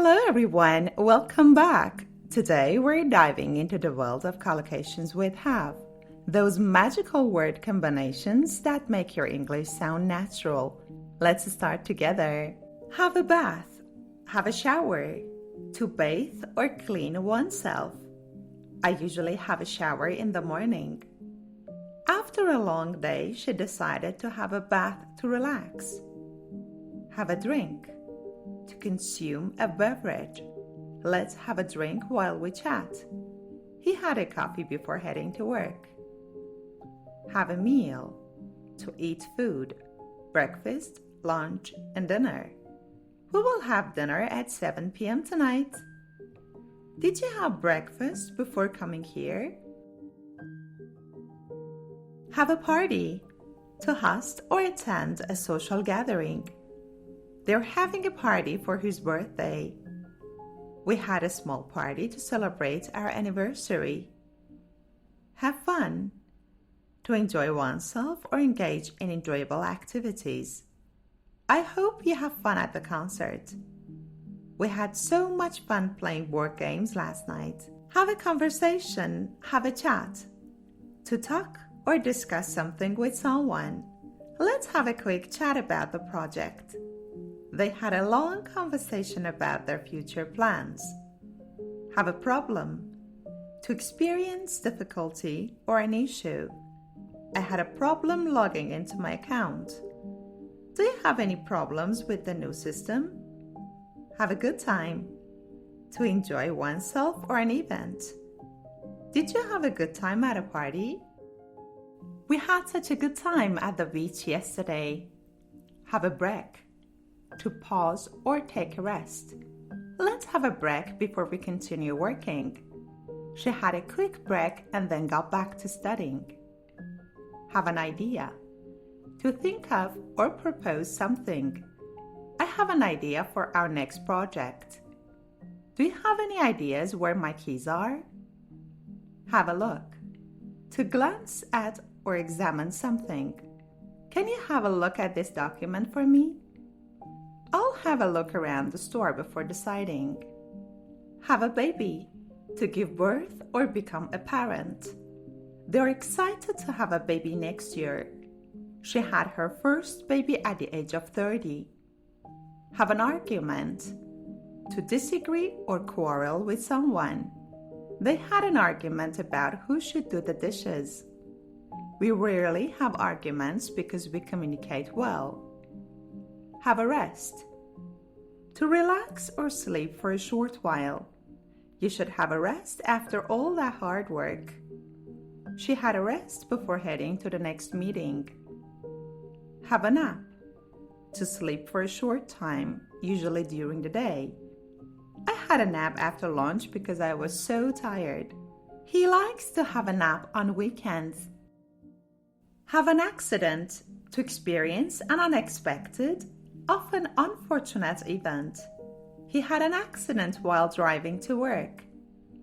Hello everyone, welcome back. Today we're diving into the world of collocations with have. Those magical word combinations that make your English sound natural. Let's start together. Have a bath, have a shower, to bathe or clean oneself. I usually have a shower in the morning. After a long day, she decided to have a bath to relax. Have a drink, to consume a beverage. Let's have a drink while we chat. He had a coffee before heading to work. Have a meal, to eat food, breakfast, lunch, and dinner. We will have dinner at 7 p.m. tonight. Did you have breakfast before coming here? Have a party, to host or attend a social gathering. They're having a party for his birthday. We had a small party to celebrate our anniversary. Have fun, to enjoy oneself or engage in enjoyable activities. I hope you have fun at the concert. We had so much fun playing board games last night. Have a conversation, have a chat, to talk or discuss something with someone. Let's have a quick chat about the project. They had a long conversation about their future plans. Have a problem, to experience difficulty or an issue. I had a problem logging into my account. Do you have any problems with the new system? Have a good time, to enjoy oneself or an event. Did you have a good time at a party? We had such a good time at the beach yesterday. Have a break, to pause or take a rest. Let's have a break before we continue working. She had a quick break and then got back to studying. Have an idea, to think of or propose something. I have an idea for our next project. Do you have any ideas where my keys are? Have a look, to glance at or examine something. Can you have a look at this document for me? I'll have a look around the store before deciding. Have a baby, to give birth or become a parent. They're excited to have a baby next year. She had her first baby at the age of 30. Have an argument, to disagree or quarrel with someone. They had an argument about who should do the dishes. We rarely have arguments because we communicate well. Have a rest, to relax or sleep for a short while. You should have a rest after all that hard work. She had a rest before heading to the next meeting. Have a nap, to sleep for a short time, usually during the day. I had a nap after lunch because I was so tired. He likes to have a nap on weekends. Have an accident, to experience an unexpected, often unfortunate event. He had an accident while driving to work.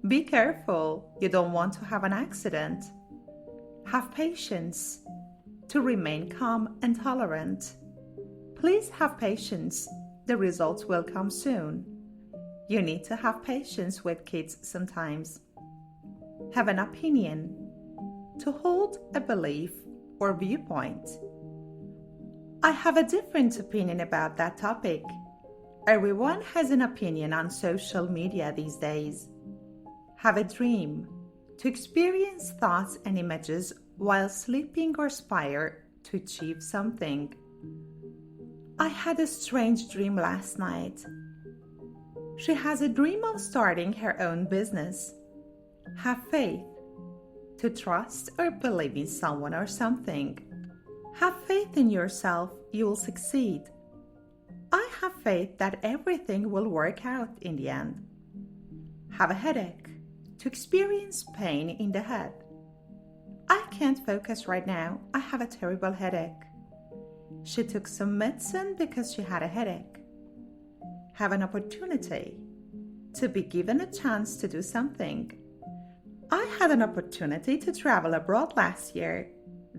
Be careful, you don't want to have an accident. Have patience, to remain calm and tolerant. Please have patience, the results will come soon. You need to have patience with kids sometimes. Have an opinion, to hold a belief or viewpoint. I have a different opinion about that topic. Everyone has an opinion on social media these days. Have a dream, to experience thoughts and images while sleeping or aspire to achieve something. I had a strange dream last night. She has a dream of starting her own business. Have faith, to trust or believe in someone or something. Have faith in yourself, you will succeed. I have faith that everything will work out in the end. Have a headache, to experience pain in the head. I can't focus right now, I have a terrible headache. She took some medicine because she had a headache. Have an opportunity, to be given a chance to do something. I had an opportunity to travel abroad last year.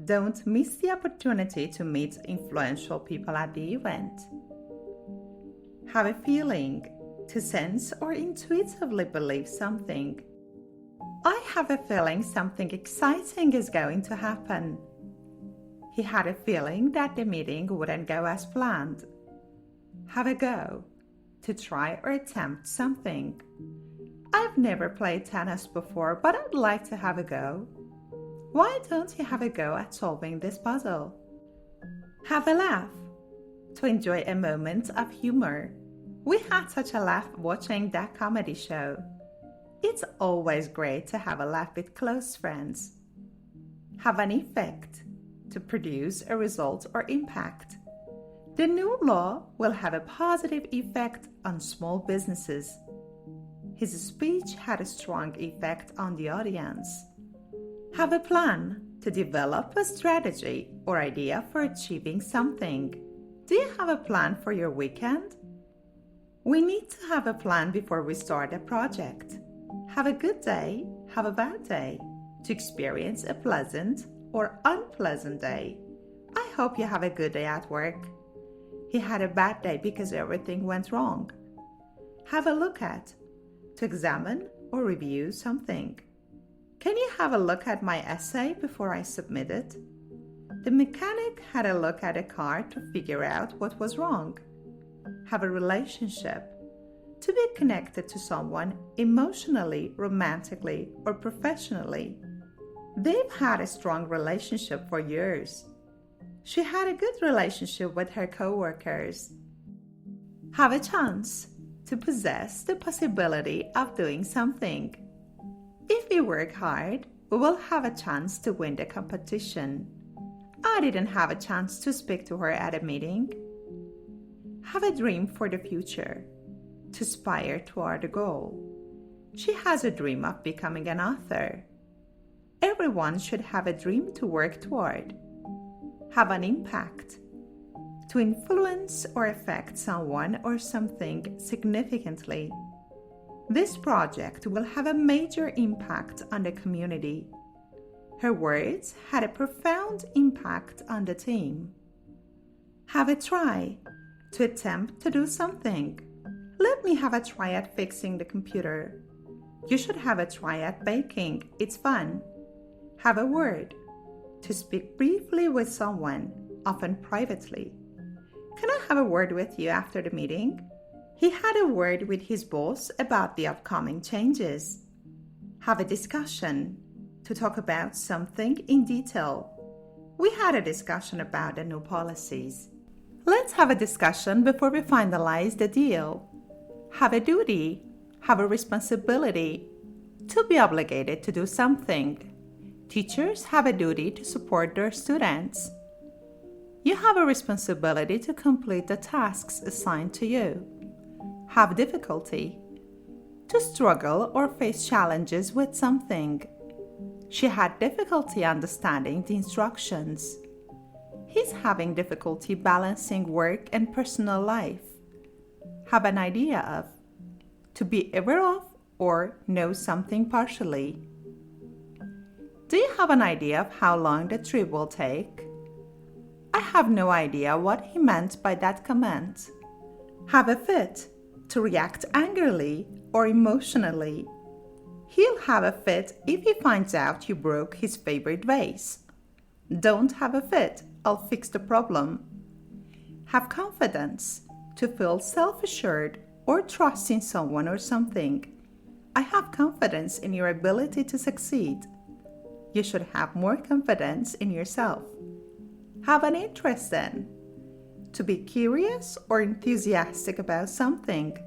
Don't miss the opportunity to meet influential people at the event. Have a feeling, To sense or intuitively believe something. I have a feeling something exciting is going to happen. He had a feeling that the meeting wouldn't go as planned. Have a go. To try or attempt something. I've never played tennis before, but I'd like to have a go. Why don't you have a go at solving this puzzle? Have a laugh. To enjoy a moment of humor. We had such a laugh watching that comedy show. It's always great to have a laugh with close friends. Have an effect. To produce a result or impact. The new law will have a positive effect on small businesses. His speech had a strong effect on the audience. Have a plan. To develop a strategy or idea for achieving something. Do you have a plan for your weekend? We need to have a plan before we start a project. Have a good day, have a bad day. To experience a pleasant or unpleasant day. I hope you have a good day at work. He had a bad day because everything went wrong. Have a look at. To examine or review something. Can you have a look at my essay before I submit it? The mechanic had a look at a car to figure out what was wrong. Have a relationship. To be connected to someone emotionally, romantically, or professionally. They've had a strong relationship for years. She had a good relationship with her co-workers. Have a chance. To possess the possibility of doing something. If we work hard, we will have a chance to win the competition. I didn't have a chance to speak to her at a meeting. Have a dream for the future. To aspire toward a goal. She has a dream of becoming an author. Everyone should have a dream to work toward. Have an impact. To influence or affect someone or something significantly. This project will have a major impact on the community. Her words had a profound impact on the team. Have a try. To attempt to do something. Let me have a try at fixing the computer. You should have a try at baking. It's fun. Have a word. To speak briefly with someone, often privately. Can I have a word with you after the meeting? He had a word with his boss about the upcoming changes. Have a discussion. To talk about something in detail. We had a discussion about the new policies. Let's have a discussion before we finalize the deal. Have a duty. Have a responsibility. To be obligated to do something. Teachers have a duty to support their students. You have a responsibility to complete the tasks assigned to you. Have difficulty. To struggle or face challenges with something. She had difficulty understanding the instructions. He's having difficulty balancing work and personal life. Have an idea of. To be aware of or know something partially. Do you have an idea of how long the trip will take? I have no idea what he meant by that comment. Have a fit. To react angrily or emotionally. He'll have a fit if he finds out you broke his favorite vase. Don't have a fit. I'll fix the problem. Have confidence. To feel self-assured or trust in someone or something. I have confidence in your ability to succeed. You should have more confidence in yourself. Have an interest in. To be curious or enthusiastic about something.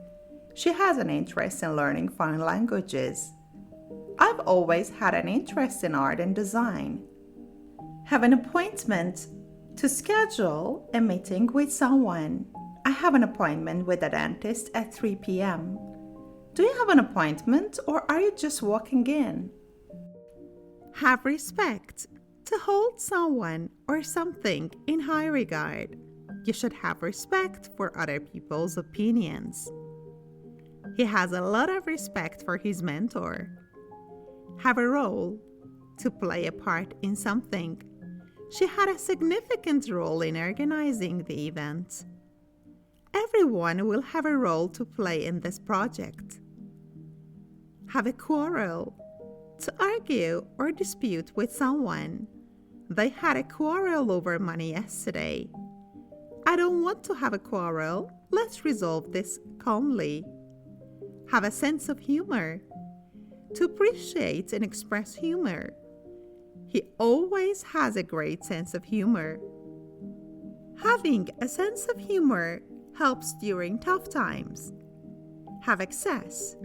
She has an interest in learning foreign languages. I've always had an interest in art and design. Have an appointment. To schedule a meeting with someone. I have an appointment with a dentist at 3 p.m. Do you have an appointment or are you just walking in? Have respect. To hold someone or something in high regard. You should have respect for other people's opinions. He has a lot of respect for his mentor. Have a role. To play a part in something. She had a significant role in organizing the event. Everyone will have a role to play in this project. Have a quarrel. To argue or dispute with someone. They had a quarrel over money yesterday. I don't want to have a quarrel. Let's resolve this calmly. Have a sense of humor. To appreciate and express humor. He always has a great sense of humor. Having a sense of humor helps during tough times. Have access.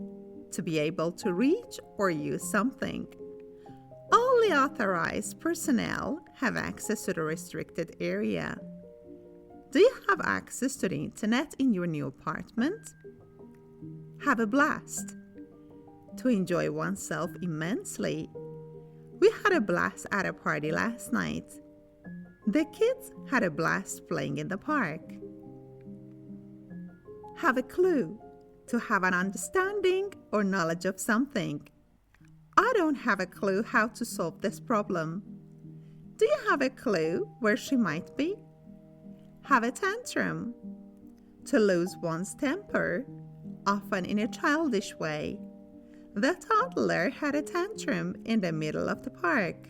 To be able to reach or use something. Only authorized personnel have access to the restricted area. Do you have access to the internet in your new apartment? Have a blast. To enjoy oneself immensely. We had a blast at a party last night. The kids had a blast playing in the park. Have a clue. To have an understanding or knowledge of something. I don't have a clue how to solve this problem. Do you have a clue where she might be? Have a tantrum. To lose one's temper, often in a childish way. The toddler had a tantrum in the middle of the park.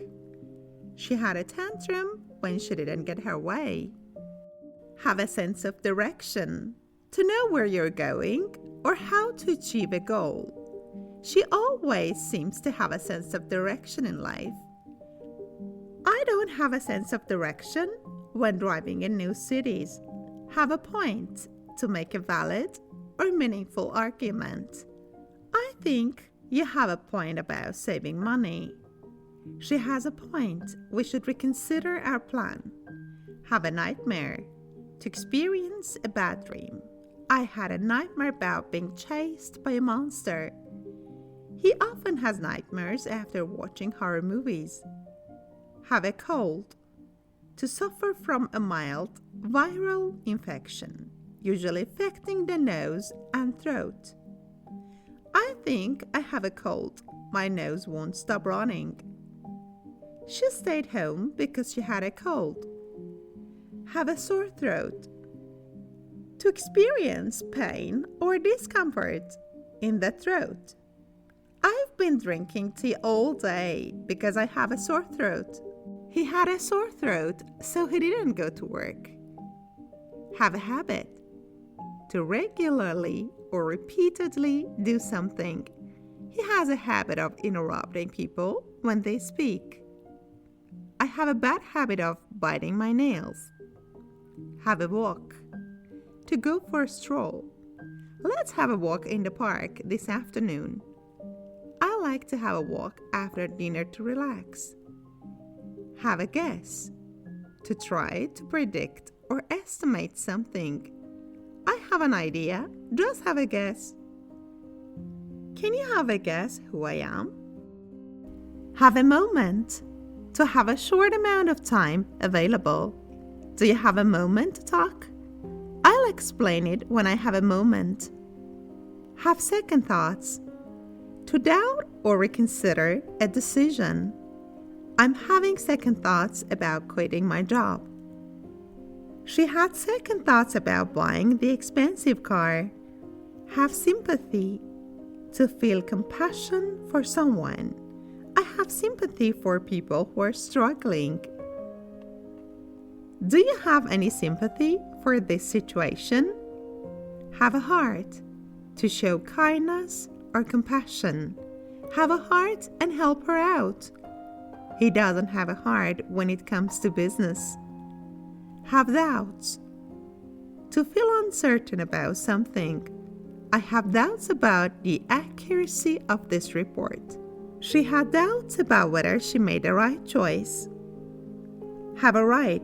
She had a tantrum when she didn't get her way. Have a sense of direction. To know where you're going or how to achieve a goal. She always seems to have a sense of direction in life. I don't have a sense of direction when driving in new cities. Have a point to make a valid or meaningful argument. I think you have a point about saving money. She has a point. We should reconsider our plan. Have a nightmare. To experience a bad dream. I had a nightmare about being chased by a monster. He often has nightmares after watching horror movies. Have a cold. To suffer from a mild viral infection, usually affecting the nose and throat. I think I have a cold. My nose won't stop running. She stayed home because she had a cold. Have a sore throat. To experience pain or discomfort in the throat. I've been drinking tea all day because I have a sore throat. He had a sore throat, so he didn't go to work. Have a habit. To regularly or repeatedly do something. He has a habit of interrupting people when they speak. I have a bad habit of biting my nails. Have a walk. To go for a stroll. Let's have a walk in the park this afternoon. I like to have a walk after dinner to relax. Have a guess. To try to predict or estimate something. I have an idea. Just have a guess. Can you have a guess who I am? Have a moment. To have a short amount of time available. Do you have a moment to talk? I'll explain it when I have a moment. Have second thoughts. To doubt or reconsider a decision. I'm having second thoughts about quitting my job. She had second thoughts about buying the expensive car. Have sympathy. To feel compassion for someone. I have sympathy for people who are struggling. Do you have any sympathy for this situation? Have a heart. To show kindness or compassion. Have a heart and help her out. He doesn't have a heart when it comes to business. Have doubts. To feel uncertain about something. I have doubts about the accuracy of this report. She had doubts about whether she made the right choice. Have a right.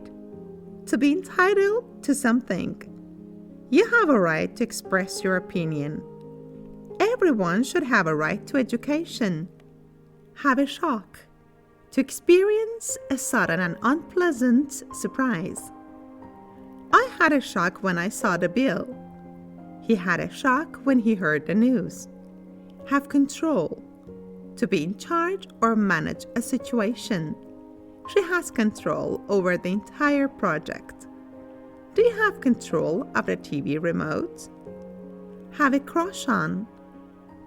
To be entitled to something. You have a right to express your opinion. Everyone should have a right to education. Have a shock. To experience a sudden and unpleasant surprise. I had a shock when I saw the bill. He had a shock when he heard the news. Have control. To be in charge or manage a situation. She has control over the entire project. Do you have control of the TV remote? Have a crush on?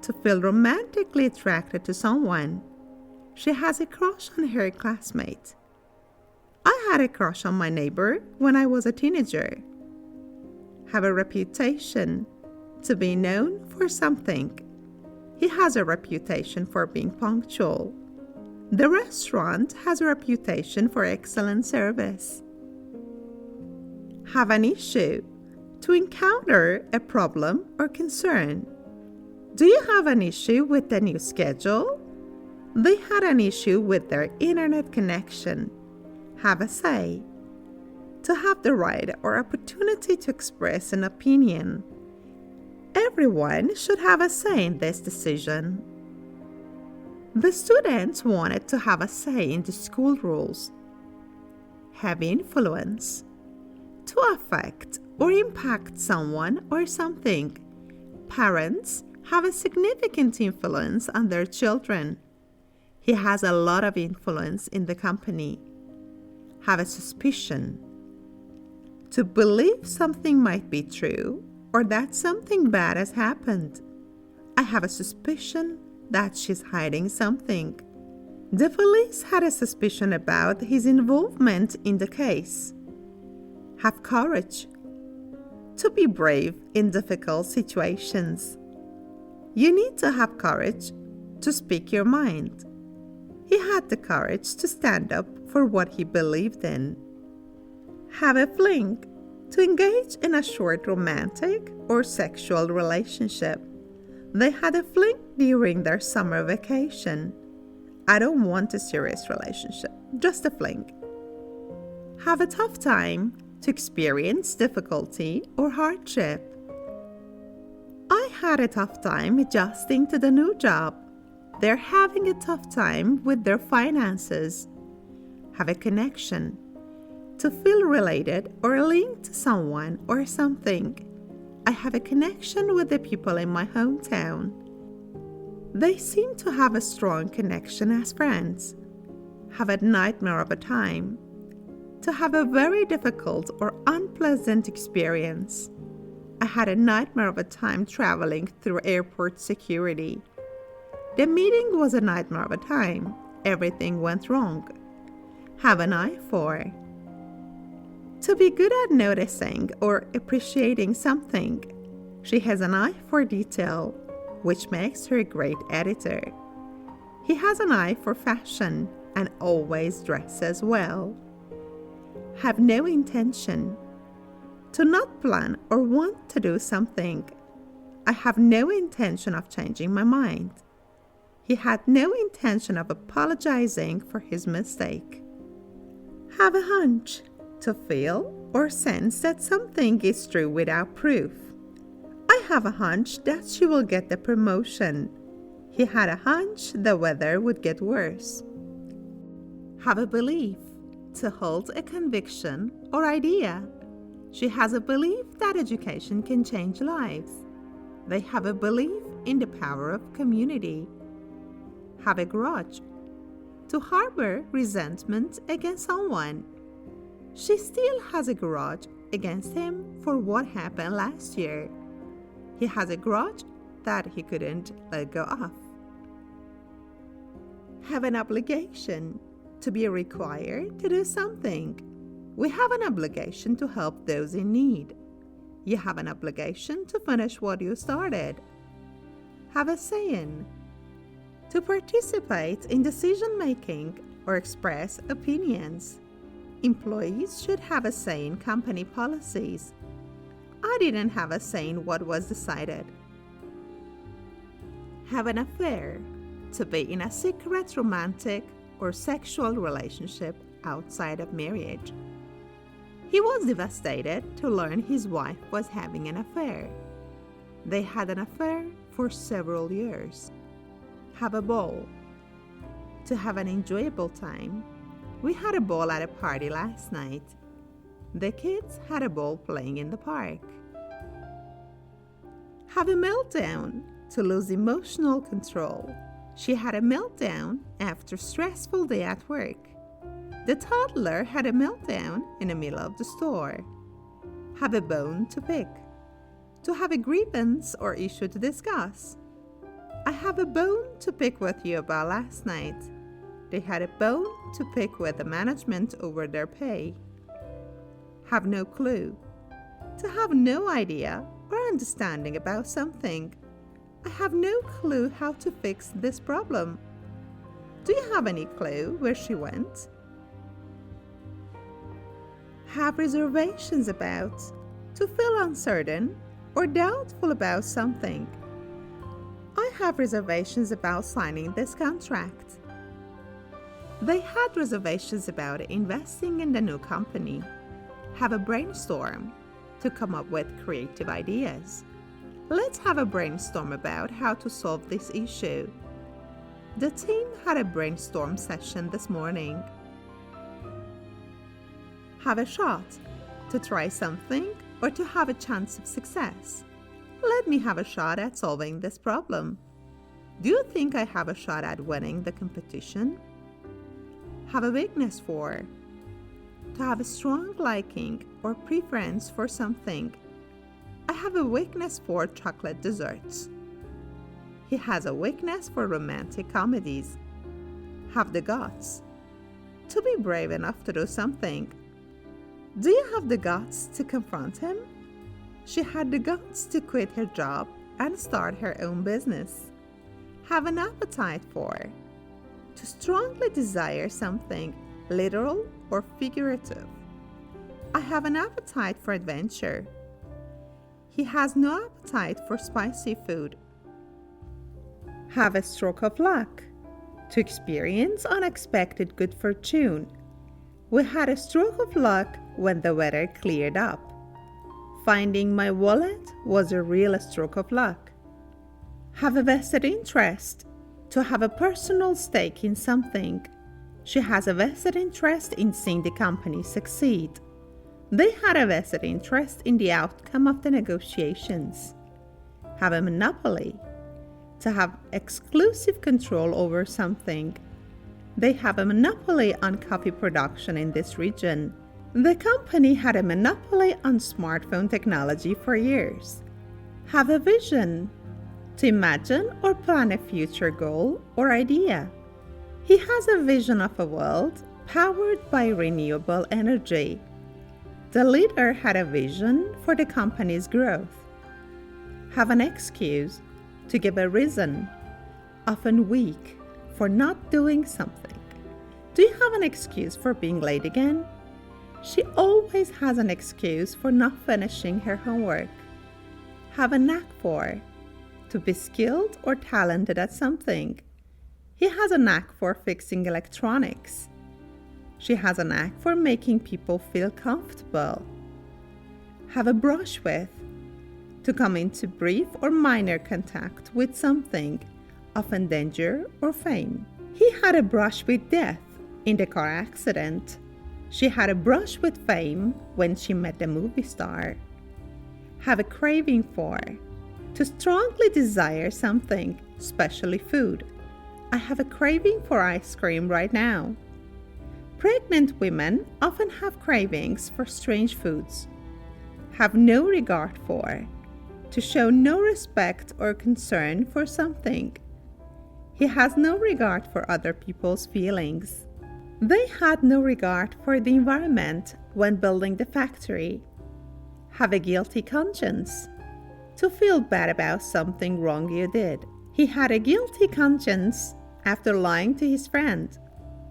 To feel romantically attracted to someone. She has a crush on her classmate. I had a crush on my neighbor when I was a teenager. Have a reputation. To be known for something. He has a reputation for being punctual. The restaurant has a reputation for excellent service. Have an issue. To encounter a problem or concern. Do you have an issue with the new schedule? They had an issue with their internet connection. Have a say. To have the right or opportunity to express an opinion. Everyone should have a say in this decision. The students wanted to have a say in the school rules. Have influence. To affect or impact someone or something. Parents have a significant influence on their children. He has a lot of influence in the company. Have a suspicion. To believe something might be true or that something bad has happened. I have a suspicion that she's hiding something. The police had a suspicion about his involvement in the case. Have courage. To be brave in difficult situations. You need to have courage to speak your mind. He had the courage to stand up for what he believed in. Have a fling. To engage in a short romantic or sexual relationship. They had a fling during their summer vacation. I don't want a serious relationship, just a fling. Have a tough time. To experience difficulty or hardship. I had a tough time adjusting to the new job. They're having a tough time with their finances. Have a connection. To feel related or linked to someone or something. I have a connection with the people in my hometown. They seem to have a strong connection as friends. Have a nightmare of a time. To have a very difficult or unpleasant experience. I had a nightmare of a time traveling through airport security. The meeting was a nightmare of a time. Everything went wrong. Have an eye for. To be good at noticing or appreciating something. She has an eye for detail, which makes her a great editor. He has an eye for fashion and always dresses well. Have no intention. To not plan or want to do something. I have no intention of changing my mind. He had no intention of apologizing for his mistake. Have a hunch. To feel or sense that something is true without proof. I have a hunch that she will get the promotion. He had a hunch the weather would get worse. Have a belief. To hold a conviction or idea. She has a belief that education can change lives. They have a belief in the power of community. Have a grudge. To harbor resentment against someone. She still has a grudge against him for what happened last year. He has a grudge that he couldn't let go of. Have an obligation. To be required to do something. We have an obligation to help those in need. You have an obligation to finish what you started. Have a say-in. To participate in decision-making or express opinions. Employees should have a say in company policies. I didn't have a say in what was decided. Have an affair. To be in a secret romantic or sexual relationship outside of marriage. He was devastated to learn his wife was having an affair. They had an affair for several years. Have a ball. To have an enjoyable time. We had a ball at a party last night. The kids had a ball playing in the park. Have a meltdown. To lose emotional control. She had a meltdown after a stressful day at work. The toddler had a meltdown in the middle of the store. Have a bone to pick. To have a grievance or issue to discuss. I have a bone to pick with you about last night. They had a bone to pick with the management over their pay. Have no clue. To have no idea or understanding about something. I have no clue how to fix this problem. Do you have any clue where she went? Have reservations about. To feel uncertain or doubtful about something. I have reservations about signing this contract. They had reservations about investing in the new company. Have a brainstorm to come up with creative ideas. Let's have a brainstorm about how to solve this issue. The team had a brainstorm session this morning. Have a shot to try something or to have a chance of success. Let me have a shot at solving this problem. Do you think I have a shot at winning the competition? Have a weakness for. To have a strong liking or preference for something. I have a weakness for chocolate desserts. He has a weakness for romantic comedies. Have the guts. To be brave enough to do something. Do you have the guts to confront him? She had the guts to quit her job and start her own business. Have an appetite for. To strongly desire something, literal or figurative. I have an appetite for adventure. He has no appetite for spicy food. Have a stroke of luck. To experience unexpected good fortune. We had a stroke of luck when the weather cleared up. Finding my wallet was a real stroke of luck. Have a vested interest. To have a personal stake in something. She has a vested interest in seeing the company succeed. They had a vested interest in the outcome of the negotiations. Have a monopoly. To have exclusive control over something. They have a monopoly on coffee production in this region. The company had a monopoly on smartphone technology for years. Have a vision. To imagine or plan a future goal or idea. He has a vision of a world powered by renewable energy. The leader had a vision for the company's growth. Have an excuse. To give a reason, often weak, for not doing something. Do you have an excuse for being late again? She always has an excuse for not finishing her homework. Have a knack for. To be skilled or talented at something. He has a knack for fixing electronics. She has a knack for making people feel comfortable. Have a brush with. To come into brief or minor contact with something, often danger or fame. He had a brush with death in the car accident. She had a brush with fame when she met the movie star. Have a craving for. To strongly desire something, especially food. I have a craving for ice cream right now. Pregnant women often have cravings for strange foods. Have no regard for. To show no respect or concern for something. He has no regard for other people's feelings. They had no regard for the environment when building the factory. Have a guilty conscience. To feel bad about something wrong you did. He had a guilty conscience after lying to his friend.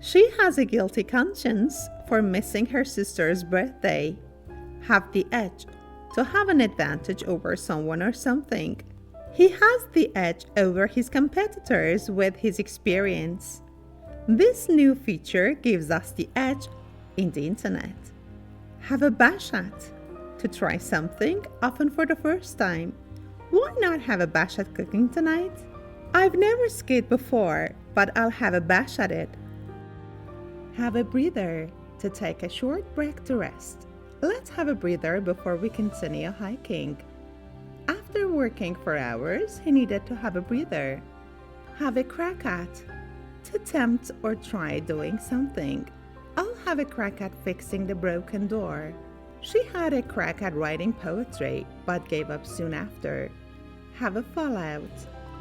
She has a guilty conscience for missing her sister's birthday. Have the edge. To have an advantage over someone or something. He has the edge over his competitors with his experience. This new feature gives us the edge in the internet. Have a bash at. To try something, often for the first time. Why not have a bash at cooking tonight? I've never skied before, but I'll have a bash at it. Have a breather. To take a short break to rest. Let's have a breather before we continue hiking. After working for hours, he needed to have a breather. Have a crack at. To tempt or try doing something. I'll have a crack at fixing the broken door. She had a crack at writing poetry, but gave up soon after. Have a fallout.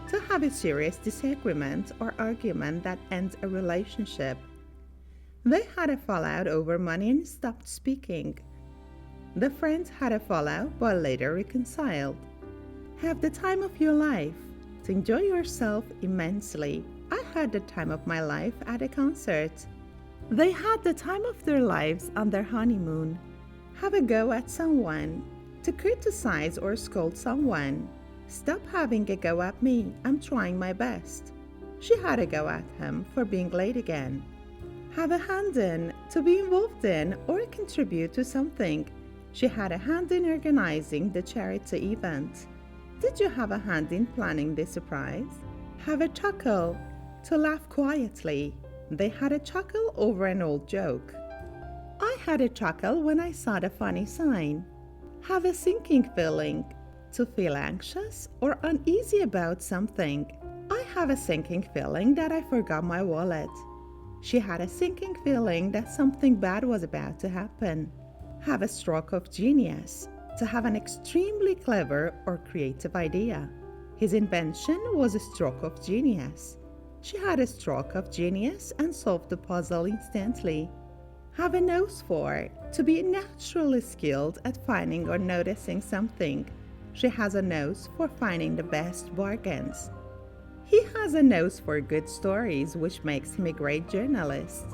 To have a serious disagreement or argument that ends a relationship. They had a fallout over money and stopped speaking. The friends had a fallout but later reconciled. Have the time of your life. To enjoy yourself immensely. I had the time of my life at a concert. They had the time of their lives on their honeymoon. Have a go at someone. To criticize or scold someone. Stop having a go at me. I'm trying my best. She had a go at him for being late again. Have a hand in. To be involved in or contribute to something. She had a hand in organizing the charity event. Did you have a hand in planning the surprise? Have a chuckle. To laugh quietly. They had a chuckle over an old joke. I had a chuckle when I saw the funny sign. Have a sinking feeling. To feel anxious or uneasy about something. I have a sinking feeling that I forgot my wallet. She had a sinking feeling that something bad was about to happen. Have a stroke of genius. To have an extremely clever or creative idea. His invention was a stroke of genius. She had a stroke of genius and solved the puzzle instantly. Have a nose for. To be naturally skilled at finding or noticing something. She has a nose for finding the best bargains. He has a nose for good stories, which makes him a great journalist.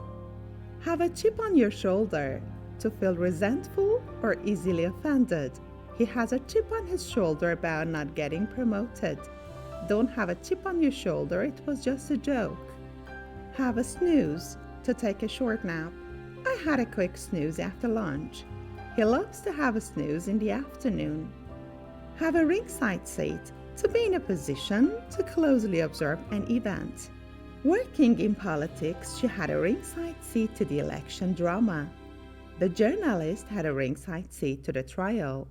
Have a chip on your shoulder. To feel resentful or easily offended. He has a chip on his shoulder about not getting promoted. Don't have a chip on your shoulder, it was just a joke. Have a snooze. To take a short nap. I had a quick snooze after lunch. He loves to have a snooze in the afternoon. Have a ringside seat. To be in a position to closely observe an event. Working in politics, she had a ringside seat to the election drama. The journalist had a ringside seat to the trial.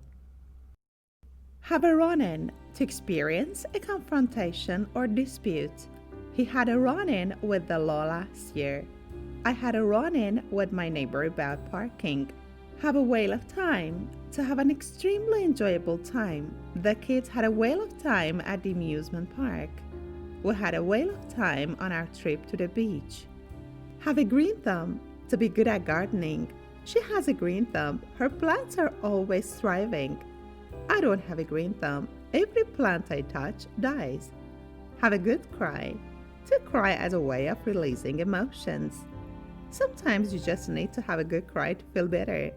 Have a run-in. To experience a confrontation or dispute. He had a run-in with the law last year. I had a run-in with my neighbor about parking. Have a whale of time. To have an extremely enjoyable time. The kids had a whale of time at the amusement park. We had a whale of time on our trip to the beach. Have a green thumb. To be good at gardening. She has a green thumb. Her plants are always thriving. I don't have a green thumb. Every plant I touch dies. Have a good cry. To cry as a way of releasing emotions. Sometimes you just need to have a good cry to feel better.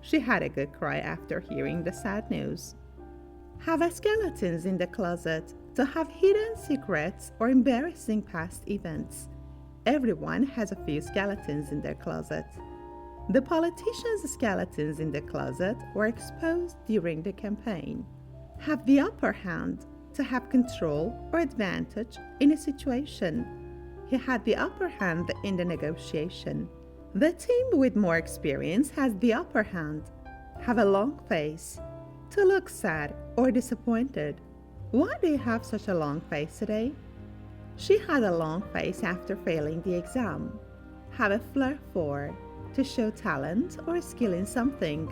She had a good cry after hearing the sad news. Have a skeletons in the closet. To have hidden secrets or embarrassing past events. Everyone has a few skeletons in their closet. The politicians' skeletons in the closet were exposed during the campaign. Have the upper hand. To have control or advantage in a situation. He had the upper hand in the negotiation. The team with more experience has the upper hand. Have a long face. To look sad or disappointed. Why do you have such a long face today? She had a long face after failing the exam. Have a flair for. To show talent or skill in something.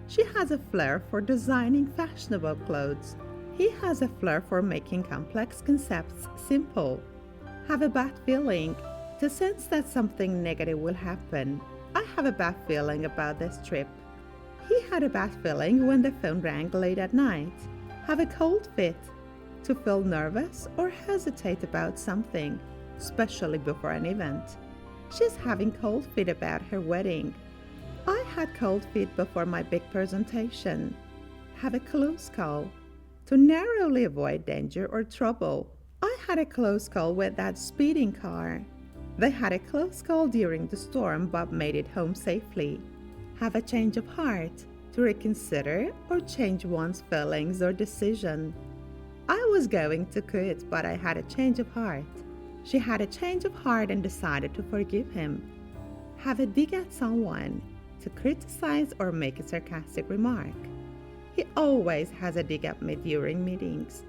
She has a flair for designing fashionable clothes. He has a flair for making complex concepts simple. Have a bad feeling. To sense that something negative will happen. I have a bad feeling about this trip. He had a bad feeling when the phone rang late at night. Have a cold fit. To feel nervous or hesitate about something, especially before an event. She's having cold feet about her wedding. I had cold feet before my big presentation. Have a close call. To narrowly avoid danger or trouble. I had a close call with that speeding car. They had a close call during the storm but made it home safely. Have a change of heart. To reconsider or change one's feelings or decision. I was going to quit, but I had a change of heart. She had a change of heart and decided to forgive him. Have a dig at someone. To criticize or make a sarcastic remark. He always has a dig at me during meetings.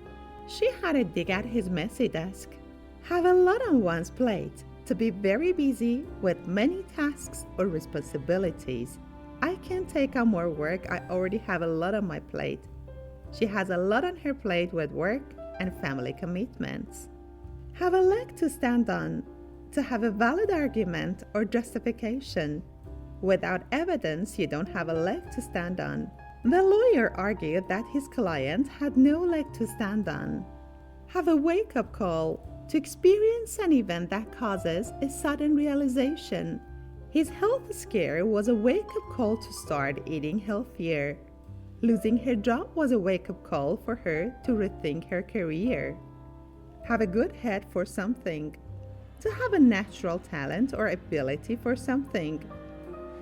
She had a dig at his messy desk. Have a lot on one's plate. To be very busy with many tasks or responsibilities. I can't take on more work. I already have a lot on my plate. She has a lot on her plate with work and family commitments. Have a leg to stand on, to have a valid argument or justification. Without evidence, you don't have a leg to stand on. The lawyer argued that his client had no leg to stand on. Have a wake-up call, to experience an event that causes a sudden realization. His health scare was a wake-up call to start eating healthier. Losing her job was a wake-up call for her to rethink her career. Have a good head for something, to have a natural talent or ability for something.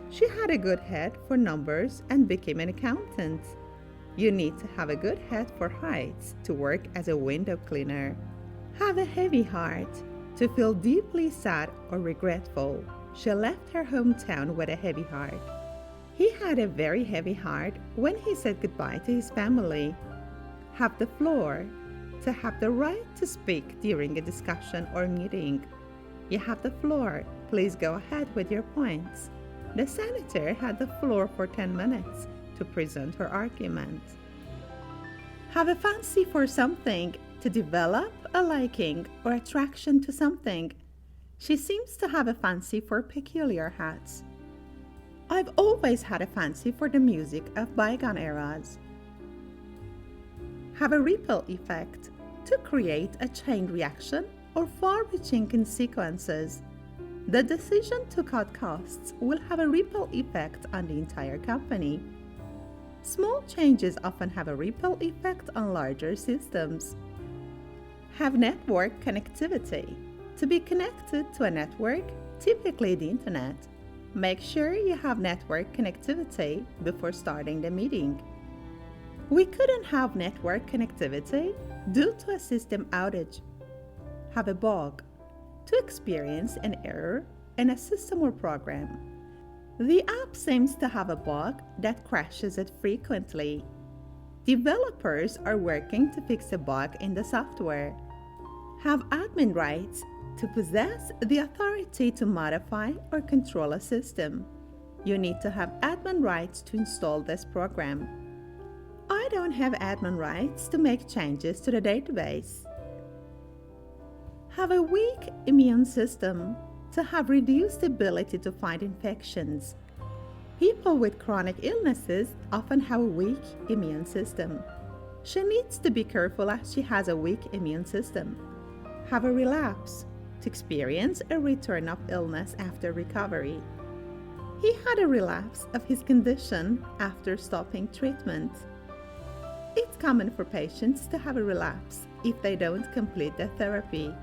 She had a good head for numbers and became an accountant. You need to have a good head for heights to work as a window cleaner. Have a heavy heart, to feel deeply sad or regretful. She left her hometown with a heavy heart. He had a very heavy heart when he said goodbye to his family. Have the floor, to have the right to speak during a discussion or meeting. You have the floor, please go ahead with your points. The senator had the floor for 10 minutes to present her argument. Have a fancy for something, to develop a liking or attraction to something. She seems to have a fancy for peculiar hats. I've always had a fancy for the music of bygone eras. Have a ripple effect, to create a chain reaction or far-reaching consequences. The decision to cut costs will have a ripple effect on the entire company. Small changes often have a ripple effect on larger systems. Have network connectivity, to be connected to a network, typically the internet. Make sure you have network connectivity before starting the meeting. We couldn't have network connectivity due to a system outage. Have a bug, to experience an error in a system or program. The app seems to have a bug that crashes it frequently. Developers are working to fix a bug in the software. Have admin rights, to possess the authority to modify or control a system. You need to have admin rights to install this program. I don't have admin rights to make changes to the database. Have a weak immune system, to have reduced ability to fight infections. People with chronic illnesses often have a weak immune system. She needs to be careful as she has a weak immune system. Have a relapse, to experience a return of illness after recovery. He had a relapse of his condition after stopping treatment. It's common for patients to have a relapse if they don't complete their therapy.